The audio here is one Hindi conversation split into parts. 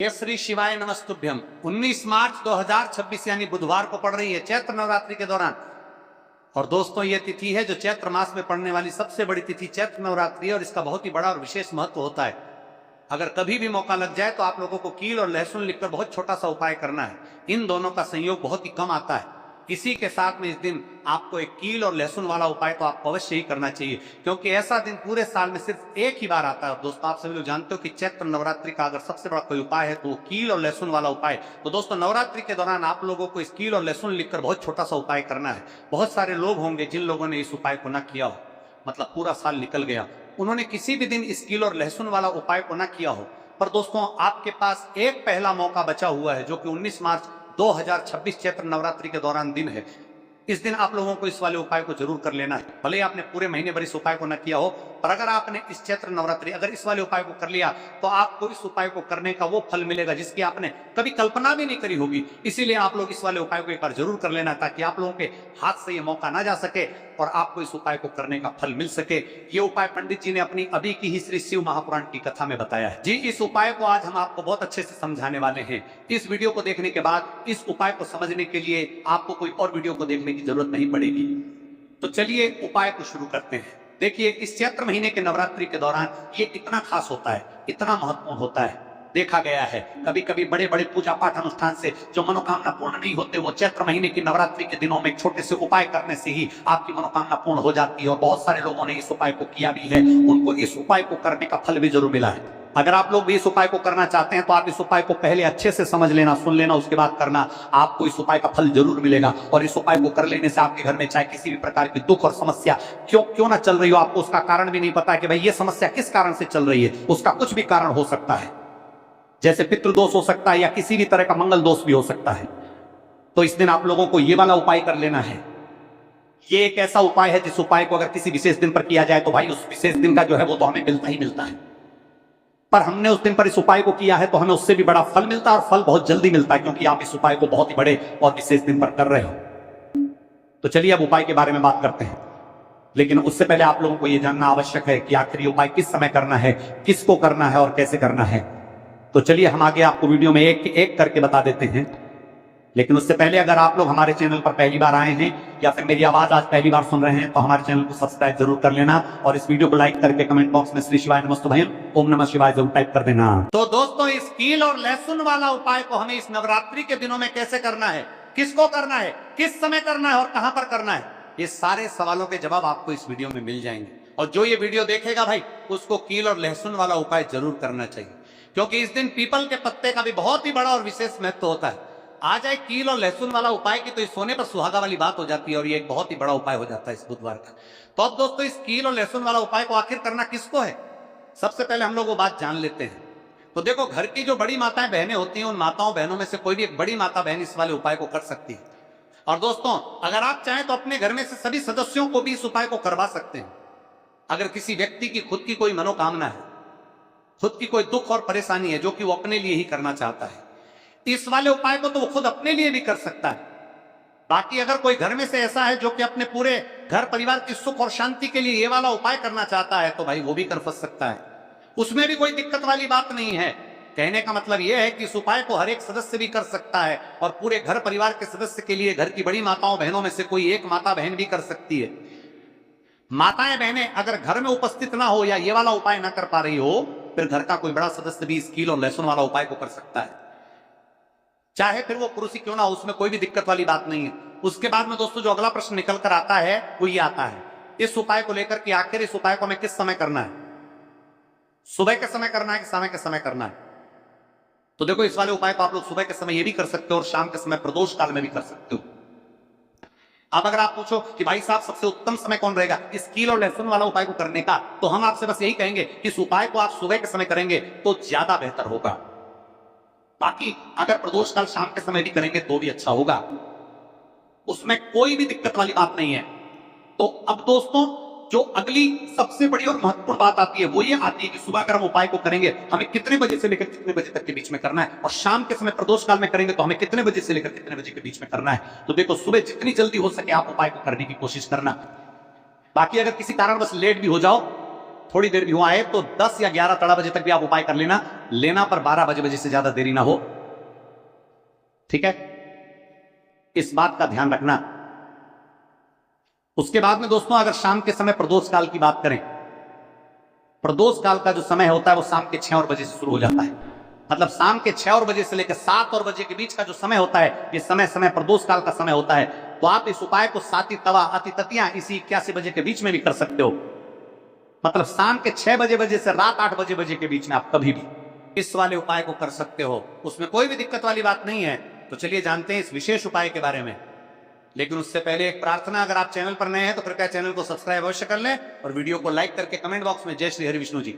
केसरी शिवाय नमस्तुभ्यम। 19 मार्च 2026 यानी बुधवार को पड़ रही है चैत्र नवरात्रि के दौरान। और दोस्तों ये तिथि है जो चैत्र मास में पड़ने वाली सबसे बड़ी तिथि चैत्र नवरात्रि है और इसका बहुत ही बड़ा और विशेष महत्व होता है। अगर कभी भी मौका लग जाए तो आप लोगों को कील और लहसुन लिखकर बहुत छोटा सा उपाय करना है। इन दोनों का संयोग बहुत ही कम आता है। इसी के साथ में इस दिन आपको एक कील और लहसुन वाला उपाय तो आपको अवश्य ही करना चाहिए, क्योंकि ऐसा दिन पूरे साल में सिर्फ एक ही बार आता है। और दोस्तों आप सभी लोग जानते हो कि चैत्र नवरात्रि का अगर सबसे बड़ा कोई उपाय है तो वो कील और लहसुन वाला उपाय। तो दोस्तों नवरात्रि के दौरान आप लोगों को इस कील और लहसुन लिखकर बहुत छोटा सा उपाय करना है। बहुत सारे लोग होंगे जिन लोगों ने इस उपाय को न किया हो, मतलब पूरा साल निकल गया, उन्होंने किसी भी दिन इस कील और लहसुन वाला उपाय को न किया हो। पर दोस्तों आपके पास एक पहला मौका बचा हुआ है जो कि 19 मार्च 2026 चैत्र नवरात्रि के दौरान दिन है। इस दिन आप लोगों को इस वाले उपाय को जरूर कर लेना है। भले ही आपने पूरे महीने भर इस उपाय को न किया हो, पर अगर आपने इस चैत्र नवरात्रि अगर इस वाले उपाय को कर लिया तो आपको इस उपाय को करने का वो फल मिलेगा जिसकी आपने कभी कल्पना भी नहीं करी होगी। इसीलिए आप लोग इस वाले उपाय को एक बार जरूर कर लेना ताकि आप लोगों के हाथ से ये मौका ना जा सके और आपको इस उपाय को करने का फल मिल सके। ये उपाय पंडित जी ने अपनी अभी की ही श्री शिव महापुराण की कथा में बताया है। जी इस उपाय को आज हम आपको बहुत अच्छे से समझाने वाले हैं। इस वीडियो को देखने के बाद इस उपाय को समझने के लिए आपको कोई और वीडियो को देखने की जरूरत नहीं पड़ेगी। तो चलिए उपाय को शुरू करते हैं। देखिए इस चैत्र महीने के नवरात्रि के दौरान ये इतना खास होता है, इतना महत्वपूर्ण होता है। देखा गया है कभी कभी बड़े बड़े पूजा पाठ अनुष्ठान से जो मनोकामना पूर्ण नहीं होते वो चैत्र महीने की नवरात्रि के दिनों में छोटे से उपाय करने से ही आपकी मनोकामना पूर्ण हो जाती है। और बहुत सारे लोगों ने इस उपाय को किया भी है, उनको इस उपाय को करने का फल भी जरूर मिला है। अगर आप लोग भी इस उपाय को करना चाहते हैं तो आप इस उपाय को पहले अच्छे से समझ लेना, सुन लेना, उसके बाद करना। आपको इस उपाय का फल जरूर मिलेगा। और इस उपाय को कर लेने से आपके घर में चाहे किसी भी प्रकार की दुख और समस्या क्यों ना चल रही हो, आपको उसका कारण भी नहीं पता कि भाई ये समस्या किस कारण से चल रही है, उसका कुछ भी कारण हो सकता है। जैसे पितृदोष हो सकता है या किसी भी तरह का मंगल दोष भी हो सकता है। तो इस दिन आप लोगों को ये वाला उपाय कर लेना है। ये एक ऐसा उपाय है जिस उपाय को अगर किसी विशेष दिन पर किया जाए तो भाई उस विशेष दिन का जो है वो तो हमें मिलता ही मिलता है। पर हमने उस दिन पर इस उपाय को किया है तो हमें उससे भी बड़ा फल मिलता है और फल बहुत जल्दी मिलता है, क्योंकि आप इस उपाय को बहुत ही बड़े और विशेष दिन पर कर रहे हो। तो चलिए अब उपाय के बारे में बात करते हैं, लेकिन उससे पहले आप लोगों को यह जानना आवश्यक है कि आखिर ये उपाय किस समय करना है, किसको करना है और कैसे करना है। तो चलिए हम आगे आपको वीडियो में एक एक करके बता देते हैं। लेकिन उससे पहले अगर आप लोग हमारे चैनल पर पहली बार आए हैं या फिर मेरी आवाज आज पहली बार सुन रहे हैं तो हमारे चैनल को सब्सक्राइब जरूर कर लेना और इस वीडियो को लाइक करके कमेंट बॉक्स में श्री शिवाय नमस्तुभ्यम ओम नमः शिवाय जरूर टाइप कर देना। तो दोस्तों इस कील और लहसुन वाला उपाय को हमें इस नवरात्रि के दिनों में कैसे करना है, किसको करना है, किस समय करना है और कहां पर करना है, ये सारे सवालों के जवाब आपको इस वीडियो में मिल जाएंगे। और जो ये वीडियो देखेगा भाई उसको कील और लहसुन वाला उपाय जरूर करना चाहिए, क्योंकि इस दिन पीपल के पत्ते का भी बहुत ही बड़ा और विशेष महत्व होता है। आ जाए कील और लहसुन वाला उपाय की तो इस सोने पर सुहागा वाली बात हो जाती है और ये एक बहुत ही बड़ा उपाय हो जाता है इस बुधवार का। तो अब दोस्तों इस कील और लहसुन वाला उपाय को आखिर करना किसको है, सबसे पहले हम लोग वो बात जान लेते हैं। तो देखो घर की जो बड़ी माताएं बहनें होती हैं उन माताओं बहनों में से कोई भी एक बड़ी माता बहन इस वाले उपाय को कर सकती है। और दोस्तों अगर आप चाहें तो अपने घर में से सभी सदस्यों को भी इस उपाय को करवा सकते हैं। अगर किसी व्यक्ति की खुद की कोई मनोकामना है, खुद की कोई दुख और परेशानी है जो कि वो अपने लिए ही करना चाहता है, इस वाले उपाय को तो वो खुद अपने लिए भी कर सकता है। बाकी अगर कोई घर में से ऐसा है जो कि अपने पूरे घर परिवार की सुख और शांति के लिए ये वाला उपाय करना चाहता है तो भाई वो भी कर सकता है, उसमें भी कोई दिक्कत वाली बात नहीं है। कहने का मतलब यह है कि इस उपाय को हर एक सदस्य भी कर सकता है और पूरे घर परिवार के सदस्य के लिए घर की बड़ी माताओं बहनों में से कोई एक माता बहन भी कर सकती है। माताएं बहनें अगर घर में उपस्थित ना हो या ये वाला उपाय ना कर पा रही हो फिर घर का कोई बड़ा सदस्य भी इस कील और लहसुन वाला उपाय को कर सकता है, चाहे फिर वो पुरुष ही क्यों ना हो, उसमें कोई भी दिक्कत वाली बात नहीं है। उसके बाद में दोस्तों जो अगला प्रश्न निकल कर आता है वो ये आता है इस उपाय को लेकर कि आखिर इस उपाय को हमें किस समय करना है, सुबह के समय करना है कि शाम के समय करना है। तो देखो इस वाले उपाय को आप लोग सुबह के समय ये भी कर सकते हो और शाम के समय प्रदोष काल में भी कर सकते हो। अब अगर आप पूछो कि भाई साहब सबसे उत्तम समय कौन रहेगा इस कील और लहसुन वाला उपाय को करने का, तो हम आपसे बस यही कहेंगे कि इस उपाय को आप सुबह के समय करेंगे तो ज्यादा बेहतर होगा। बाकी अगर प्रदोष काल शाम के समय भी करेंगे तो भी अच्छा होगा, उसमें कोई भी दिक्कत वाली बात नहीं है। तो अब दोस्तों जो अगली सबसे बड़ी और महत्वपूर्ण बात आती है वो ये आती है कि सुबह अगर हम उपाय को करेंगे हमें कितने बजे से लेकर कितने बजे तक के बीच में करना है, और शाम के समय प्रदोष काल में करेंगे तो हमें कितने बजे से लेकर कितने बजे के बीच में करना है। तो देखो सुबह जितनी जल्दी हो सके आप उपाय को करने की कोशिश करना। बाकी अगर किसी कारणवश लेट भी हो जाओ थोड़ी देर भी हुआ है तो 10 या 11 तड़ा बजे तक भी आप उपाय कर लेना पर 12 बजे से ज्यादा देरी ना हो। ठीक है, इस बात का ध्यान रखना। उसके बाद में दोस्तों, अगर शाम के समय प्रदोष काल की बात करें, प्रदोष काल का जो समय होता है वो शाम के 6 बजे से शुरू हो जाता है। मतलब शाम के 6 बजे से लेकर 7 बजे के बीच का जो समय होता है, ये समय प्रदोष काल का समय होता है। तो आप इस उपाय को साती तवा अति ततिया इसी 81 बजे के बीच में भी कर सकते हो। मतलब शाम के 6 बजे से रात 8 बजे के बीच में आप कभी भी इस वाले उपाय को कर सकते हो, उसमें कोई भी दिक्कत वाली बात नहीं है। तो चलिए जानते हैं इस विशेष उपाय के बारे में। लेकिन उससे पहले एक प्रार्थना, अगर आप चैनल पर नए हैं तो कृपया चैनल को सब्सक्राइब अवश्य कर लें और वीडियो को लाइक करके कमेंट बॉक्स में जय श्री हरि विष्णु जी,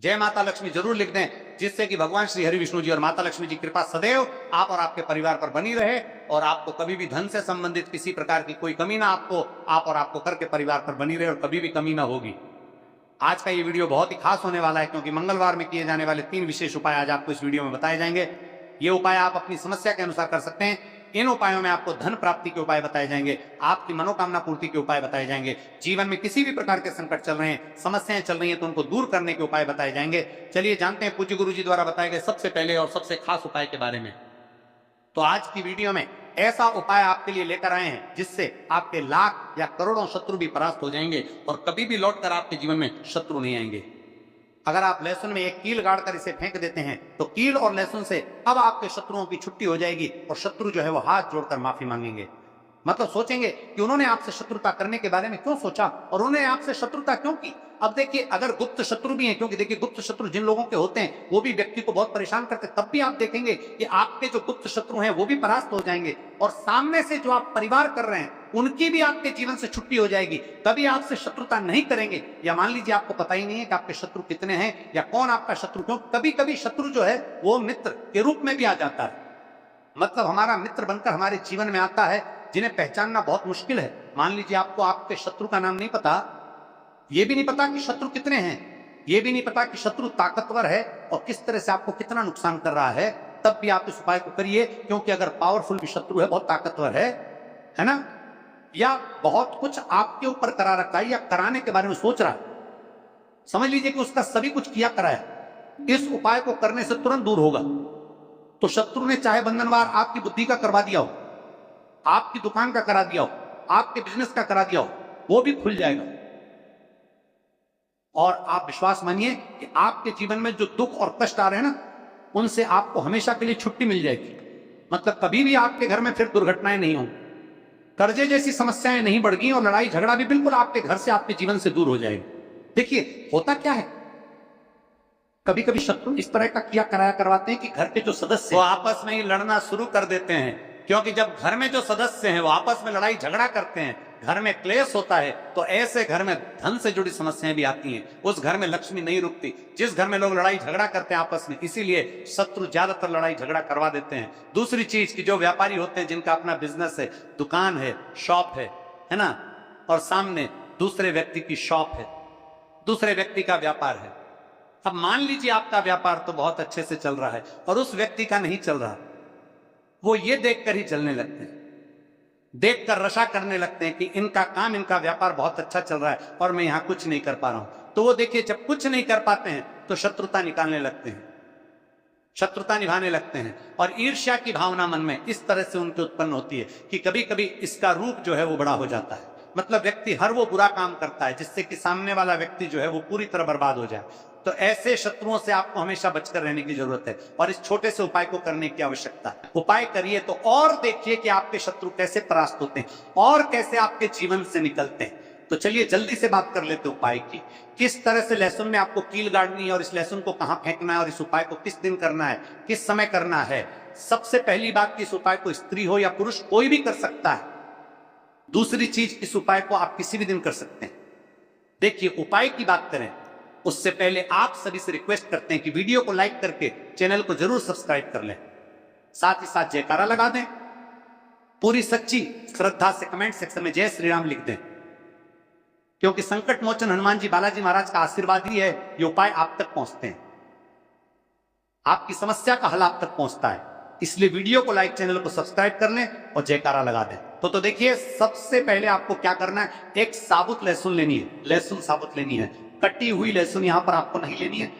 जय माता लक्ष्मी जरूर लिख दें, जिससे कि भगवान श्री हरि विष्णु जी और माता लक्ष्मी जी कृपा सदैव आप और आपके परिवार पर बनी रहे और आपको कभी भी धन से संबंधित किसी प्रकार की कोई कमी ना आप और आपको करके परिवार पर बनी रहे और कभी भी कमी ना होगी। आज का ये वीडियो बहुत ही खास होने वाला है, क्योंकि मंगलवार में किए जाने वाले 3 विशेष उपाय आज आपको इस वीडियो में बताए जाएंगे। ये उपाय आप अपनी समस्या के अनुसार कर सकते हैं। इन उपायों में आपको धन प्राप्ति के उपाय बताए जाएंगे, आपकी मनोकामना पूर्ति के उपाय बताए जाएंगे, जीवन में किसी भी प्रकार के संकट चल रहे हैं, समस्याएं चल रही हैं तो उनको दूर करने के उपाय बताए जाएंगे। चलिए जानते हैं पूज्य गुरु जी द्वारा बताए गए सबसे पहले और सबसे खास उपाय के बारे में। तो आज की वीडियो में ऐसा उपाय आपके लिए लेकर आए हैं जिससे आपके लाख या करोड़ों शत्रु भी परास्त हो जाएंगे और कभी भी लौटकर आपके जीवन में शत्रु नहीं आएंगे। अगर आप लहसुन में एक कील गाड़कर इसे फेंक देते हैं तो कील और लहसुन से अब आपके शत्रुओं की छुट्टी हो जाएगी और शत्रु जो है वो हाथ जोड़कर माफी मांगेंगे। मतलब सोचेंगे कि उन्होंने आपसे शत्रुता करने के बारे में क्यों सोचा और उन्होंने आपसे शत्रुता क्यों की। अब देखिए, अगर गुप्त शत्रु भी हैं, क्योंकि देखिए गुप्त शत्रु जिन लोगों के होते हैं वो भी व्यक्ति को बहुत परेशान करते हैं, तब भी आप देखेंगे कि आपके जो गुप्त शत्रु हैं वो भी परास्त हो जाएंगे और सामने से जो आप परिवार कर रहे हैं उनकी भी आपके जीवन से छुट्टी हो जाएगी, तभी आपसे शत्रुता नहीं करेंगे। या मान लीजिए आपको पता ही नहीं है कि आपके शत्रु कितने हैं या कौन आपका शत्रु, क्यों कभी कभी शत्रु जो है वो मित्र के रूप में भी आ जाता है। मतलब हमारा मित्र बनकर हमारे जीवन में आता है, जिन्हें पहचानना बहुत मुश्किल है। मान लीजिए आपको आपके शत्रु का नाम नहीं पता, ये भी नहीं पता कि शत्रु कितने हैं, ये भी नहीं पता कि शत्रु ताकतवर है और किस तरह से आपको कितना नुकसान कर रहा है, तब भी आप इस उपाय को करिए। क्योंकि अगर पावरफुल भी शत्रु है, बहुत ताकतवर है ना, या बहुत कुछ आपके ऊपर करा रखा है या कराने के बारे में सोच रहा है, समझ लीजिए कि उसका सभी कुछ किया कराया, इस उपाय को करने से तुरंत दूर होगा। तो शत्रु ने चाहे बंधनवार आपकी बुद्धि का करवा दिया हो, आपकी दुकान का करा दिया हो, आपके बिजनेस का करा दिया हो, वो भी खुल जाएगा। और आप विश्वास मानिए कि आपके जीवन में जो दुख और कष्ट आ रहे हैं ना, उनसे आपको हमेशा के लिए छुट्टी मिल जाएगी। मतलब कभी भी आपके घर में फिर दुर्घटनाएं नहीं होंगी, कर्जे जैसी समस्याएं नहीं बढ़गी और लड़ाई झगड़ा भी बिल्कुल आपके घर से आपके जीवन से दूर हो जाएगी। देखिए होता क्या है, कभी कभी शत्रु इस तरह का किया कराया करवाते हैं कि घर के जो सदस्य वो आपस में ही लड़ना शुरू कर देते हैं। क्योंकि जब घर में जो सदस्य हैं वो आपस में लड़ाई झगड़ा करते हैं, घर में क्लेश होता है, तो ऐसे घर में धन से जुड़ी समस्याएं भी आती हैं, उस घर में लक्ष्मी नहीं रुकती। जिस घर में लोग लड़ाई झगड़ा करते हैं आपस में, इसीलिए शत्रु ज्यादातर लड़ाई झगड़ा करवा देते हैं। दूसरी चीज की जो व्यापारी होते हैं, जिनका अपना बिजनेस है, दुकान है, शॉप है ना, और सामने दूसरे व्यक्ति की शॉप है, दूसरे व्यक्ति का व्यापार है। अब मान लीजिए आपका व्यापार तो बहुत अच्छे से चल रहा है और उस व्यक्ति का नहीं चल रहा, वो ये देखकर ही चलने लगते हैं, देखकर रशा करने लगते हैं कि इनका काम, इनका व्यापार बहुत अच्छा चल रहा है और मैं यहां कुछ नहीं कर पा रहा हूं। तो वो देखिए, जब कुछ नहीं कर पाते हैं तो शत्रुता निकालने लगते हैं, शत्रुता निभाने लगते हैं और ईर्ष्या की भावना मन में इस तरह से उनके उत्पन्न होती है कि कभी कभी इसका रूप जो है वो बड़ा हो जाता है। मतलब व्यक्ति हर वो बुरा काम करता है जिससे कि सामने वाला व्यक्ति जो है वो पूरी तरह बर्बाद हो जाए। तो ऐसे शत्रुओं से आपको हमेशा बचकर रहने की जरूरत है और इस छोटे से उपाय को करने की आवश्यकता है। उपाय करिए तो और देखिए कि आपके शत्रु कैसे परास्त होते हैं और कैसे आपके जीवन से निकलते हैं। तो चलिए जल्दी से बात कर लेते उपाय की, किस तरह से लहसुन में आपको कील गाड़नी है और इस लहसुन को कहां फेंकना है और इस उपाय को किस दिन करना है, किस समय करना है। सबसे पहली बात कि इस उपाय को स्त्री हो या पुरुष कोई भी कर सकता है। दूसरी चीज, इस उपाय को आप किसी भी दिन कर सकते हैं। देखिए उपाय की बात करें उससे पहले आप सभी से रिक्वेस्ट करते हैं कि वीडियो को लाइक करके चैनल को जरूर सब्सक्राइब कर लें, साथ ही साथ जयकारा लगा दें, पूरी सच्ची श्रद्धा से कमेंट सेक्शन में जय श्री राम लिख दें, क्योंकि संकट मोचन हनुमान जी बालाजी महाराज का आशीर्वाद ही है ये उपाय आप तक पहुंचते हैं, आपकी समस्या का हल आप तक पहुंचता है। इसलिए वीडियो को लाइक, चैनल को सब्सक्राइब कर लें और जयकारा लगा दें। तो देखिए सबसे पहले आपको क्या करना है, एक साबुत लहसुन लेनी है, लहसुन साबुत लेनी है, कटी हुई लहसुन यहां पर आपको नहीं लेनी है,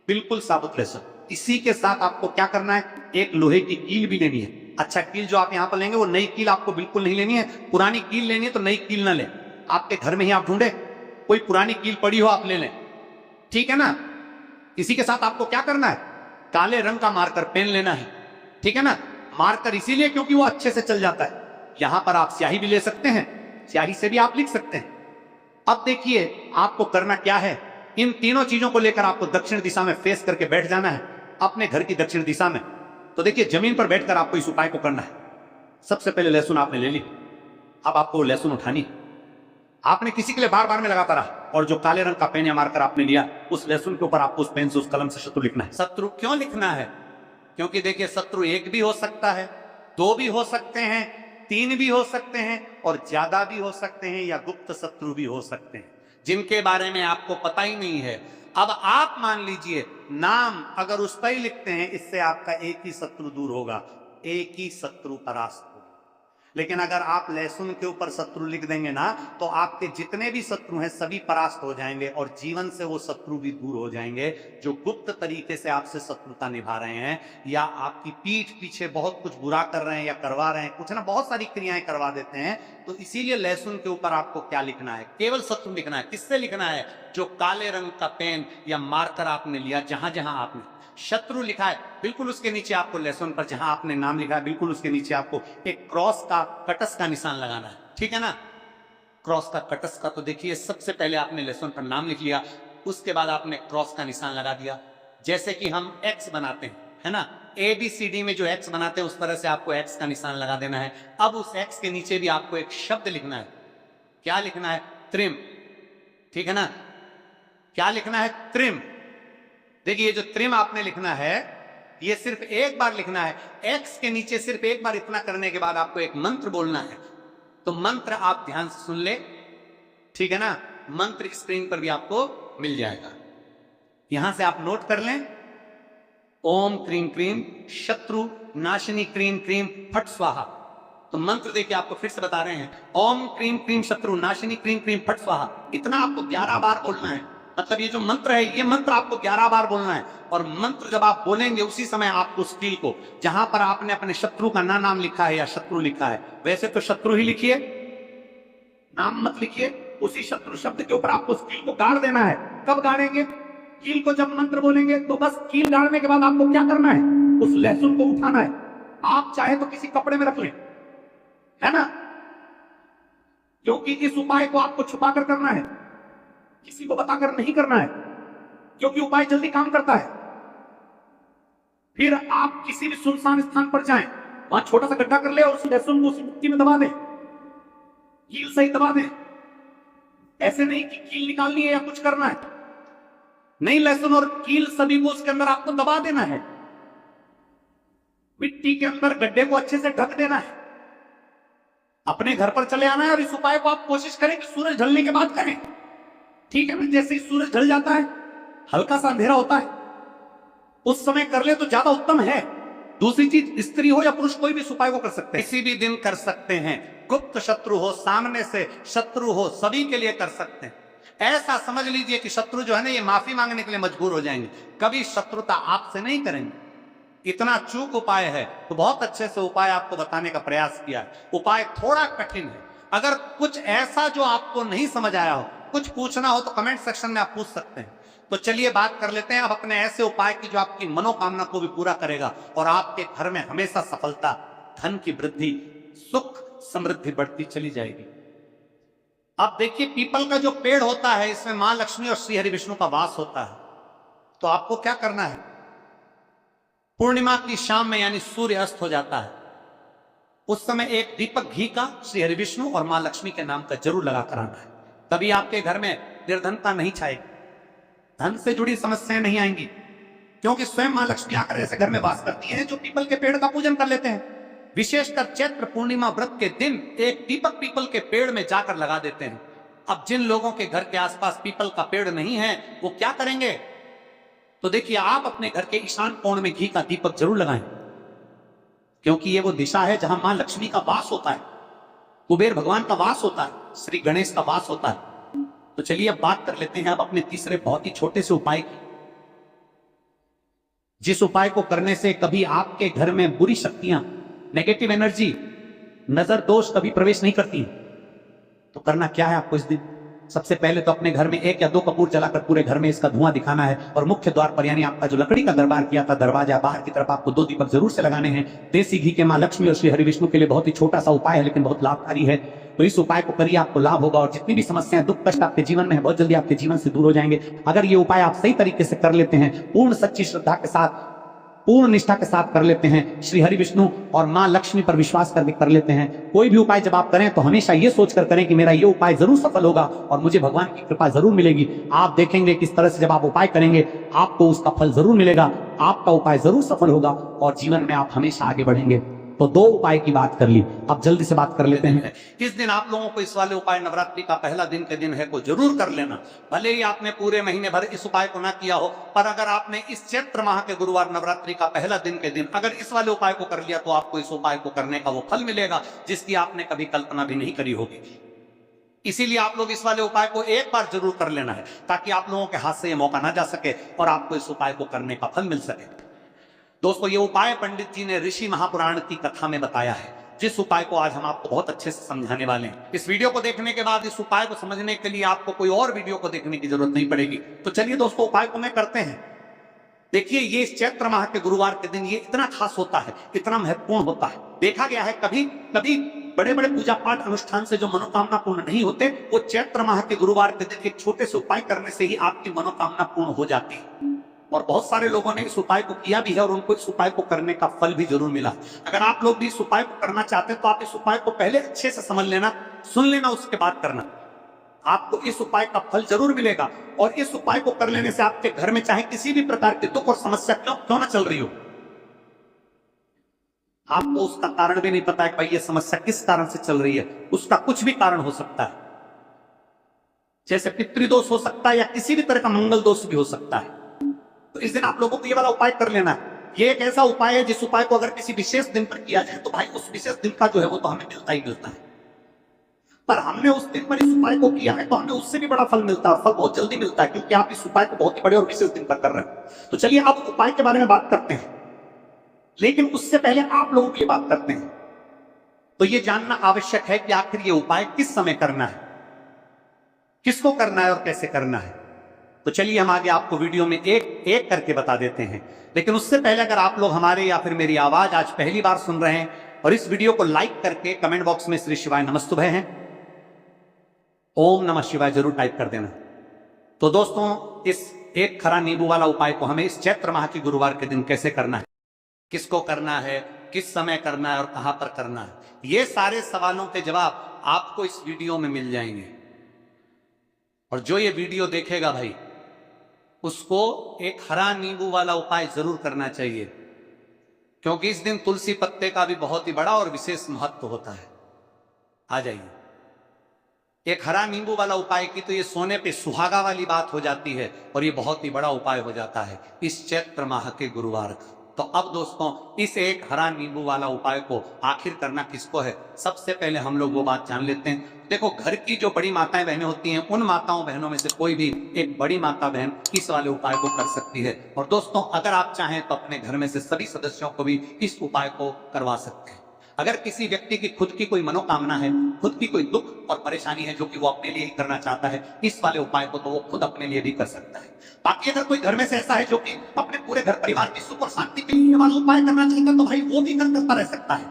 बिल्कुल साबुत लहसुन। इसी के साथ आपको क्या करना है, एक लोहे की कील भी लेनी है। अच्छा, कील जो आप यहां पर लेंगे वो नई कील आपको बिल्कुल नहीं लेनी है, पुरानी कील लेनी है तो नई कील ना ले, आपके घर में ही आप ढूंढे कोई पुरानी कील पड़ी हो आप ले लें, ठीक है ना। इसी के साथ आपको क्या करना है, काले रंग का मार्कर पेन लेना है, ठीक है ना। मार्कर इसीलिए क्योंकि वो अच्छे से चल जाता है। यहां पर आप स्याही भी ले सकते हैं, स्याही से भी आप लिख सकते हैं। अब देखिए आपको करना क्या है, इन तीनों चीजों को लेकर आपको दक्षिण दिशा में फेस करके बैठ जाना है, अपने घर की दक्षिण दिशा में। तो देखिए जमीन पर बैठकर आपको इस उपाय को करना है। सबसे पहले लहसुन आपने ले ली, अब आपको लहसुन उठानी, आपने किसी के लिए बार बार में लगाता रहा, और जो काले रंग का पेन या मार्कर आपने लिया उस लहसुन के ऊपर आपको उस पेन से उस कलम से शत्रु लिखना है। शत्रु क्यों लिखना है, क्योंकि देखिए शत्रु एक भी हो सकता है, दो भी हो सकते हैं, तीन भी हो सकते हैं, और ज्यादा भी हो सकते हैं, या गुप्त शत्रु भी हो सकते हैं जिनके बारे में आपको पता ही नहीं है। अब आप मान लीजिए नाम अगर उस पर ही लिखते हैं, इससे आपका एक ही शत्रु दूर होगा, एक ही शत्रु परास्त होगा। लेकिन अगर आप लहसुन के ऊपर शत्रु लिख देंगे ना, तो आपके जितने भी शत्रु हैं सभी परास्त हो जाएंगे, और जीवन से वो शत्रु भी दूर हो जाएंगे जो गुप्त तरीके से आपसे शत्रुता निभा रहे हैं, या आपकी पीठ पीछे बहुत कुछ बुरा कर रहे हैं या करवा रहे हैं, कुछ ना बहुत सारी क्रियाएं करवा देते हैं। तो इसीलिए लहसुन के ऊपर आपको क्या लिखना है, केवल शत्रु लिखना है। किससे लिखना है, जो काले रंग का पेन या मार्कर आपने लिया, जहां जहां आपने शत्रु लिखा है बिल्कुल उसके नीचे आपको लहसुन पर जहां आपने नाम लिखा है बिल्कुल उसके नीचे आपको एक क्रॉस का कटस का निशान लगाना है, ठीक है ना। क्रॉस का कटस का, तो देखिए सबसे पहले आपने लहसुन पर नाम लिख लिया, उसके बाद आपने क्रॉस का निशान लगा दिया, जैसे कि हम एक्स बनाते हैं, है ना, ABCD में जो एक्स बनाते हैं उस तरह से आपको एक्स का निशान लगा देना है। अब उस एक्स के नीचे भी आपको एक शब्द लिखना है, क्या लिखना है, त्रिम, ठीक है ना। क्या लिखना है, त्रिम। देखिए जो त्रिम आपने लिखना है ये सिर्फ एक बार लिखना है, एक्स के नीचे सिर्फ एक बार इतना करने के बाद आपको एक मंत्र बोलना है। तो मंत्र आप ध्यान से सुन ले, ठीक है ना, मंत्र स्क्रीन पर भी आपको मिल जाएगा, यहां से आप नोट कर लें। ओम क्रीम क्रीम शत्रु नाशिनी क्रीम क्रीम फट स्वाहा। तो मंत्र देखिए आपको फिर से बता रहे हैं, ओम क्रीम क्रीम शत्रु नाशिनी क्रीम क्रीम फट स्वाहा। इतना आपको 11 बार बोलना है, मतलब ये जो मंत्र है ये मंत्र आपको 11 बार बोलना है। और मंत्र जब आप बोलेंगे उसी समय आपको उस कील को जहां पर आपने अपने शत्रु का नाम लिखा है या शत्रु लिखा है, वैसे तो शत्रु ही लिखिए, नाम मत लिखिए, उसी शत्रु शब्द के ऊपर आपको उस कील को गाड़ देना है। कब गाड़ेंगे, कील को जब मंत्र बोलेंगे, तो बस कील गाड़ने के बाद आपको क्या करना है, उस लहसुन को उठाना है। आप चाहे तो किसी कपड़े में रख लें, है ना, क्योंकि इस उपाय को आपको छुपा कर करना है, किसी को बताकर नहीं करना है, क्योंकि उपाय जल्दी काम करता है। फिर आप किसी भी सुनसान स्थान पर जाएं, वहां छोटा सा गड्ढा कर ले और उस लहसुन को उसी मिट्टी में दबा दें, कील सही दबा दें। ऐसे नहीं कि कील निकालनी है या कुछ करना है, नहीं, लहसुन और कील सभी को उसके अंदर आपको दबा देना है, मिट्टी के अंदर गड्ढे को अच्छे से ढक देना है, अपने घर पर चले आना है। और इस उपाय को आप कोशिश करें कि सूरज ढलने के बाद करें, ठीक है ना। जैसे ही सूरज ढल जाता है, हल्का सा अंधेरा होता है, उस समय कर ले तो ज्यादा उत्तम है। दूसरी चीज, स्त्री हो या पुरुष कोई भी इस उपाय को कर सकते हैं, किसी भी दिन कर सकते हैं, गुप्त शत्रु हो, सामने से शत्रु हो, सभी के लिए कर सकते हैं। ऐसा समझ लीजिए कि शत्रु जो है ना ये माफी मांगने के लिए मजबूर हो जाएंगे, कभी शत्रुता आपसे नहीं करेंगे। इतना चूक उपाय है, तो बहुत अच्छे से उपाय आपको बताने का प्रयास किया है। उपाय थोड़ा कठिन है, अगर कुछ ऐसा जो आपको नहीं समझ आया हो, कुछ पूछना हो तो कमेंट सेक्शन में आप पूछ सकते हैं। तो चलिए बात कर लेते हैं अब अपने ऐसे उपाय की जो आपकी मनोकामना को भी पूरा करेगा और आपके घर में हमेशा सफलता, धन की वृद्धि, सुख समृद्धि बढ़ती चली जाएगी। अब देखिए पीपल का जो पेड़ होता है इसमें मां लक्ष्मी और श्री हरि विष्णु का वास होता है। तो आपको क्या करना है, पूर्णिमा की शाम में यानी सूर्य अस्त हो जाता है, उस समय एक दीपक घी का श्री हरि विष्णु और मां लक्ष्मी के नाम का जरूर लगा कर आना है। तभी आपके घर में निर्धनता नहीं छाएगी, धन से जुड़ी समस्याएं नहीं आएंगी, क्योंकि स्वयं मां लक्ष्मी आकर ऐसे घर में वास करती हैं जो पीपल के पेड़ का पूजन कर लेते हैं। विशेषकर चैत्र पूर्णिमा व्रत के दिन एक दीपक पीपल के पेड़ में जाकर लगा देते हैं। अब जिन लोगों के घर के आसपास पीपल का पेड़ नहीं है वो क्या करेंगे, तो देखिए आप अपने घर के ईशान कोण में घी का दीपक जरूर लगाएं, क्योंकि ये वो दिशा है जहां मां लक्ष्मी का वास होता है। कुबेर भगवान का वास होता है, श्री गणेश का वास होता है। तो चलिए अब बात कर लेते हैं अब अपने तीसरे बहुत ही छोटे से उपाय की, जिस उपाय को करने से कभी आपके घर में बुरी शक्तियां, नेगेटिव एनर्जी, नजर दोष कभी प्रवेश नहीं करती। तो करना क्या है आपको इस दिन? सबसे पहले तो अपने घर में 1 या 2 कपूर जलाकर पूरे घर में इसका धुआं दिखाना है और मुख्य द्वार पर, यानी आपका जो लकड़ी का दरबार किया था दरवाजा, बाहर की तरफ आपको 2 दीपक जरूर से लगाने हैं। देसी घी के मां लक्ष्मी और श्री हरि विष्णु के लिए बहुत ही छोटा सा उपाय है लेकिन बहुत लाभकारी है। तो इस उपाय को करिए, आपको लाभ होगा और जितनी भी समस्याएं, दुख कष्ट आपके जीवन में है बहुत जल्दी आपके जीवन से दूर हो जाएंगे। अगर ये उपाय आप सही तरीके से कर लेते हैं, पूर्ण सच्ची श्रद्धा के साथ, पूर्ण निष्ठा के साथ कर लेते हैं, श्री हरि विष्णु और मां लक्ष्मी पर विश्वास करके कर लेते हैं, कोई भी उपाय जब आप करें तो हमेशा ये सोचकर करें कि मेरा ये उपाय जरूर सफल होगा और मुझे भगवान की कृपा जरूर मिलेगी। आप देखेंगे किस तरह से जब आप उपाय करेंगे आपको उसका फल जरूर मिलेगा, आपका उपाय जरूर सफल होगा और जीवन में आप हमेशा आगे बढ़ेंगे। तो 2 उपाय की बात कर ली, अब जल्दी से बात कर लेते हैं। इस दिन आप लोगों को इस वाले उपाय, नवरात्रि का पहला दिन के दिन है, को जरूर कर लेना। भले ही आपने पूरे महीने भर इस उपाय को ना किया हो, पर अगर आपने इस चैत्र माह के गुरुवार नवरात्रि का पहला दिन के दिन अगर इस वाले उपाय को कर लिया तो आपको इस उपाय को करने का वो फल मिलेगा जिसकी आपने कभी कल्पना भी नहीं करी होगी। इसीलिए आप लोग इस वाले उपाय को एक बार जरूर कर लेना है ताकि आप लोगों के हाथ से ये मौका ना जा सके और आपको इस उपाय को करने का फल मिल सके। दोस्तों, ये उपाय पंडित जी ने ऋषि महापुराण की कथा में बताया है, जिस उपाय को आज हम आपको बहुत अच्छे से समझाने वाले हैं। इस वीडियो को देखने के बाद इस उपाय को समझने के लिए आपको कोई और वीडियो को देखने की जरूरत नहीं पड़ेगी। तो चलिए दोस्तों, उपाय को मैं करते हैं। देखिए, ये इस चैत्र माह के गुरुवार के दिन ये इतना खास होता है, इतना महत्वपूर्ण होता है। देखा गया है कभी कभी बड़े बड़े पूजा पाठ अनुष्ठान से जो मनोकामना पूर्ण नहीं होते, वो चैत्र माह के गुरुवार के दिन एक छोटे से उपाय करने से ही आपकी मनोकामना पूर्ण हो जाती है। और बहुत सारे लोगों ने इस उपाय को किया भी है और उनको इस उपाय को करने का फल भी जरूर मिला। अगर आप लोग भी इस उपाय को करना चाहते हैं तो आप इस उपाय को पहले अच्छे से समझ लेना, सुन लेना, उसके बाद करना। आपको इस उपाय का फल जरूर मिलेगा और इस उपाय को कर लेने से आपके घर में चाहे किसी भी प्रकार की दुख और समस्या क्यों ना चल रही हो, आपको उसका कारण भी नहीं पता है कि भाई ये समस्या किस कारण से चल रही है। उसका कुछ भी कारण हो सकता है, जैसे पितृदोष हो सकता है या किसी भी तरह का मंगल दोष भी हो सकता है। तो इस दिन आप लोगों को ये वाला उपाय कर लेना है। ये एक ऐसा उपाय है जिस उपाय को अगर किसी विशेष दिन पर किया जाए तो भाई उस विशेष दिन का जो है वो तो हमें मिलता ही मिलता है, पर हमने उस दिन पर इस उपाय को किया है तो हमें उससे भी बड़ा फल मिलता है। फल बहुत जल्दी मिलता है क्योंकि आप इस उपाय को बहुत ही बड़े और विशेष दिन पर कर रहे हैं। तो चलिए अब उपाय के बारे में बात करते हैं, लेकिन उससे पहले आप लोगों की बात करते हैं। तो ये जानना आवश्यक है कि आखिर ये उपाय किस समय करना है, किसको करना है और कैसे करना है। तो चलिए हम आगे आपको वीडियो में एक एक करके बता देते हैं। लेकिन उससे पहले अगर आप लोग हमारे या फिर मेरी आवाज आज पहली बार सुन रहे हैं और इस वीडियो को लाइक करके कमेंट बॉक्स में श्री शिवाय नमस्तुभय हैं, ओम नमः शिवाय जरूर टाइप कर देना। तो दोस्तों, इस एक खरा नींबू वाला उपाय को हमें इस चैत्र माह के गुरुवार के दिन कैसे करना है, किसको करना है, किस समय करना है और कहां पर करना है, ये सारे सवालों के जवाब आपको इस वीडियो में मिल जाएंगे। और जो ये वीडियो देखेगा भाई, उसको एक हरा नींबू वाला उपाय जरूर करना चाहिए, क्योंकि इस दिन तुलसी पत्ते का भी बहुत ही बड़ा और विशेष महत्व होता है। आ जाइए, एक हरा नींबू वाला उपाय की तो ये सोने पे सुहागा वाली बात हो जाती है और ये बहुत ही बड़ा उपाय हो जाता है इस चैत्र माह के गुरुवार का। तो अब दोस्तों, इस एक हरा नींबू वाला उपाय को आखिर करना किसको है, सबसे पहले हम लोग वो बात जान लेते हैं। देखो, घर की जो बड़ी माताएं बहनें होती हैं, उन माताओं बहनों में से कोई भी एक बड़ी माता बहन इस वाले उपाय को कर सकती है। और दोस्तों, अगर आप चाहें तो अपने घर में से सभी सदस्यों को भी इस उपाय को करवा सकते हैं। अगर किसी व्यक्ति की खुद की कोई मनोकामना है, खुद की कोई दुख और परेशानी है जो कि वो अपने लिए ही करना चाहता है, इस वाले उपाय को तो वो खुद अपने लिए भी कर सकता है। बाकी अगर कोई घर में से ऐसा है जो कि अपने पूरे घर परिवार की सुख और शांति के लिए वाला उपाय करना चाहता है, तो भाई वो भी करता रह सकता है,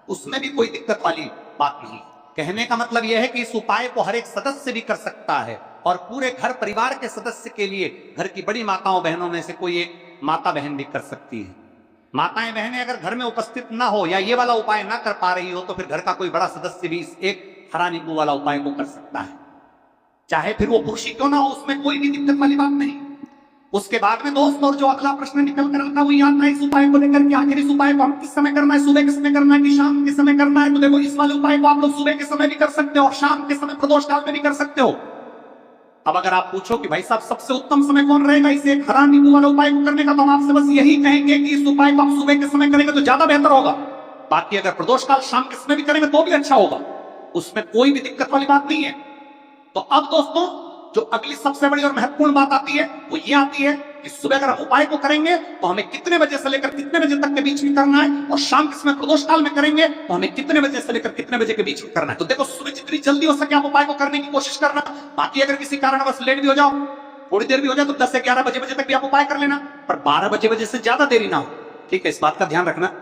उसमें भी कोई दिक्कत वाली बात नहीं। कहने का मतलब यह है कि इस उपाय को हर एक सदस्य भी कर सकता है और पूरे घर परिवार के सदस्य के लिए घर की बड़ी माताओं बहनों में से कोई एक माता बहन भी कर सकती है। माताएं बहनें अगर घर में उपस्थित ना हो या ये वाला उपाय ना कर पा रही हो तो फिर घर का कोई बड़ा सदस्य भी इस एक हरा नींबू वाला उपाय को कर सकता है, चाहे फिर वो पुरुष ही क्यों ना हो, उसमें कोई भी दिक्कत वाली बात नहीं। उसके बाद में दोस्त और जो अगला प्रश्न निकल कर आता है वो ये आता है इस उपाय को लेकर के, आखिर इस उपाय को हम किस समय करना है, सुबह के समय करना है कि शाम के समय करना है। तो देखो, इस वाले उपाय को आप लोग सुबह के समय भी कर सकते हो और शाम के समय प्रदोष काल में भी कर सकते हो। अब अगर आप पूछो कि भाई साहब सबसे उत्तम समय कौन रहेगा इसे हरा नींबू वाला उपाय को करने का, तो हम आपसे बस यही कहेंगे कि इस उपाय को आप सुबह के समय करेंगे तो ज्यादा बेहतर होगा। बाकी अगर प्रदोष काल शाम के समय भी करेंगे तो भी अच्छा होगा। उसमें कोई भी दिक्कत वाली बात नहीं है। तो अब दोस्तों जो अगली सबसे बड़ी और महत्वपूर्ण बात आती है वो ये आती है कि सुबह अगर हम उपाय को करेंगे तो हमें कितने बजे से लेकर कितने बजे तक के बीच में करना है, और शाम के समय प्रदोष काल में करेंगे तो हमें कितने बजे से लेकर कितने बजे के बीच में करना है। तो देखो सुबह जितनी जल्दी हो सके आप उपाय को करने की कोशिश करना। बाकी अगर किसी कारणवश लेट भी हो जाओ, थोड़ी देर भी हो जाए, तो 10 से 11 बजे तक भी आप उपाय कर लेना, पर 12 बजे से ज्यादा देरी ना हो। ठीक है, इस बात का ध्यान रखना।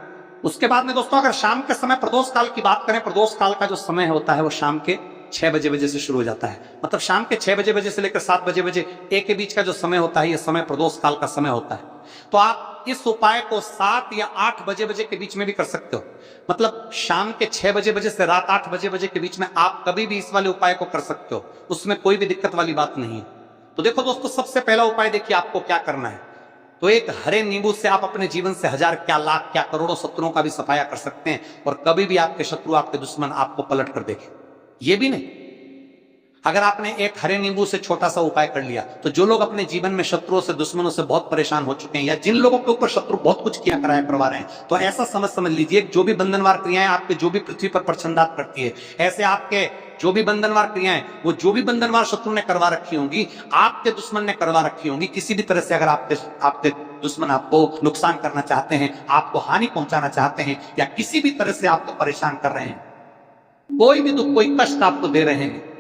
उसके बाद में दोस्तों अगर शाम के समय प्रदोष काल की बात करें, प्रदोष काल का जो समय होता है वो शाम के 6 बजे से शुरू हो जाता है। मतलब शाम के 6 बजे से लेकर 7 बजे एक के बीच का जो समय होता है, ये समय प्रदोष काल का समय होता है। तो आप इस उपाय को 7 या 8 बजे के बीच में भी कर सकते हो। मतलब शाम के 6 बजे से रात 8 बजे के बीच में आप कभी भी इस वाले उपाय को कर सकते हो, उसमें कोई भी दिक्कत वाली बात नहीं है। तो देखो दोस्तों, सबसे पहला उपाय देखिए आपको क्या करना है। तो एक हरे नींबू से आप अपने जीवन से हजार क्या लाख क्या करोड़ों शत्रुओं का भी सफाया कर सकते हैं, और कभी भी आपके शत्रु आपके दुश्मन आपको पलट कर देखे ये भी नहीं। अगर आपने एक हरे नींबू से छोटा सा उपाय कर लिया, तो जो लोग अपने जीवन में शत्रुओं से दुश्मनों से बहुत परेशान हो चुके हैं, या जिन लोगों के ऊपर शत्रु बहुत कुछ किया कराया करवा रहे हैं, तो ऐसा समझ लीजिए जो भी बंधनवार क्रियाएं आपके जो भी पृथ्वी पर प्रचंडात करती है, ऐसे आपके जो भी बंधनवार क्रियाएं, वो जो भी बंधनवार शत्रु ने करवा रखी होंगी, आपके दुश्मन ने करवा रखी होंगी, किसी भी तरह से अगर आपके दुश्मन आपको नुकसान करना चाहते हैं, आपको हानि पहुंचाना चाहते हैं, या किसी भी तरह से आपको परेशान कर रहे हैं, कोई भी दुख कोई कष्ट आपको दे रहे हैं,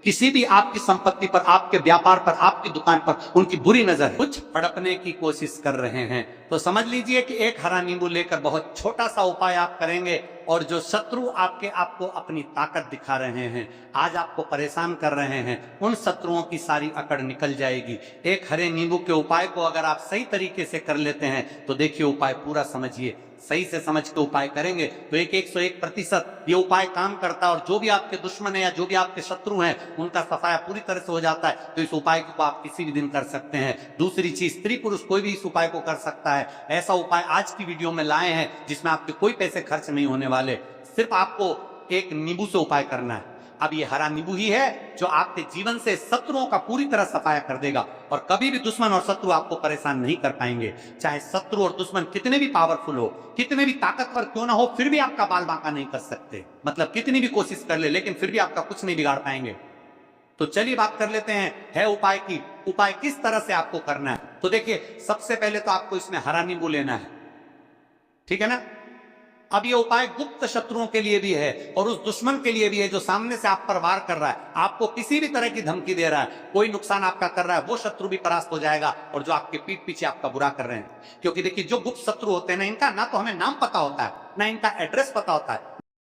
किसी भी आपकी संपत्ति पर, आपके व्यापार पर, आपकी दुकान पर उनकी बुरी नजर है, कुछ हड़पने की कोशिश कर रहे हैं, तो समझ लीजिए कि एक हरा नींबू लेकर बहुत छोटा सा उपाय आप करेंगे, और जो शत्रु आपको अपनी ताकत दिखा रहे हैं, आज आपको परेशान कर रहे हैं, उन शत्रुओं की सारी अकड़ निकल जाएगी। एक हरे नींबू के उपाय को अगर आप सही तरीके से कर लेते हैं तो देखिए उपाय पूरा समझिए, सही से समझ के उपाय करेंगे तो 101% ये उपाय काम करता है, और जो भी आपके दुश्मन है या जो भी आपके शत्रु हैं उनका सफाया पूरी तरह से हो जाता है। तो इस उपाय को आप किसी भी दिन कर सकते हैं। दूसरी चीज, स्त्री पुरुष कोई भी इस उपाय को कर सकता है। ऐसा उपाय आज की वीडियो में लाए हैं जिसमें आपके कोई पैसे खर्च नहीं होने वाले, सिर्फ आपको एक नींबू से उपाय करना है। अब ये हरा नींबू ही है जो आपके जीवन से शत्रुओं का पूरी तरह सफाया कर देगा, और कभी भी दुश्मन और शत्रु आपको परेशान नहीं कर पाएंगे। चाहे शत्रु और दुश्मन कितने भी पावरफुल हो, कितने भी ताकतवर क्यों ना हो, फिर भी आपका बाल बांका नहीं कर सकते। मतलब कितनी भी कोशिश कर ले, लेकिन फिर भी आपका कुछ नहीं बिगाड़ पाएंगे। तो चलिए बात कर लेते हैं उपाय की। उपाय किस तरह से आपको करना है। तो देखिए, सबसे पहले तो आपको इसमें हरा नींबू लेना है, ठीक है ना। अब ये उपाय गुप्त शत्रुओं के लिए भी है और उस दुश्मन के लिए भी है जो सामने से आप पर वार कर रहा है, आपको किसी भी तरह की धमकी दे रहा है, कोई नुकसान आपका कर रहा है, वो शत्रु भी परास्त हो जाएगा, और जो आपके पीठ पीछे आपका बुरा कर रहे हैं। क्योंकि देखिए, जो गुप्त शत्रु होते हैं ना, इनका ना तो हमें नाम पता होता है, ना इनका एड्रेस पता होता है,